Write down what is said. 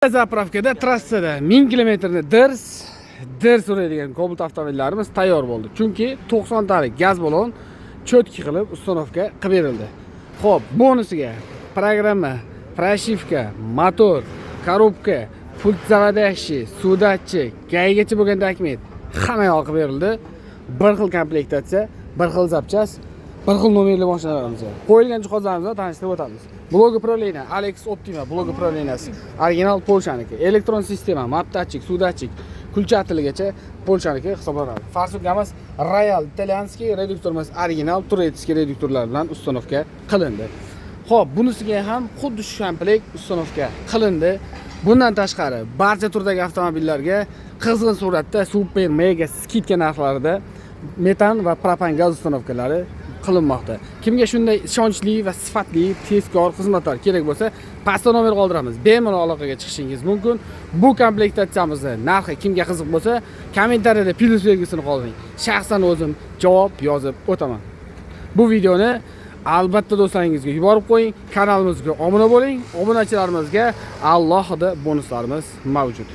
Zapravkada trassada 1000 kilometrni dir suradigan Cobalt avtomobillarimiz tayyor bo'ldi. Chunki 90 talik gaz balon cho'tki qilib uстановка qilib berildi. Xo'p, bonusiga programma, pрошивка, motor, korobka, pult zavadashi, sudatchi, gaygacha bo'lgan dokument hamma yoq qilib berildi. Bir xil komplektatsiya, bir xil zapchas, bir xil nomerli mashinalarimiz bor. Qo'yilgan jihozlarimiz bilan tanishtirib o'tamiz. Blok upravleniya Alex Optima blok upravleniyasi, original Polshaniki, elektron sistema, map datchik, sudatchik, kulchatiligacha Polshaniki hisoblanadi. Farsugamiz Royal italyanskiy reduktorimiz original turetskiy reduktorlar bilan uстановка qilindi. Xo'p, bunisiga ham xuddi shu komplekt uстановка qilindi. Bundan tashqari barcha turdagi avtomobillarga qizg'in suratda super mega skidka narxlarida metan va propan gaz uстановkalari qilinmoqda. Kimga shunday ishonchli va sifatli tezkor xizmatlar kerak bo'lsa, pastda nomer qoldiramiz. Bemalol aloqaga chiqishingiz mumkin. Bu komplektatsiyamizning narxi kimga qiziq bo'lsa, kommentariyada plyus belgisini qoldiring. Shaxsan o'zim javob yozib o'taman. Bu videoni albatta do'stlaringizga yuborib qo'ying, kanalimizga obuna bo'ling. Obunachilarimizga alohida bonuslarimiz mavjud.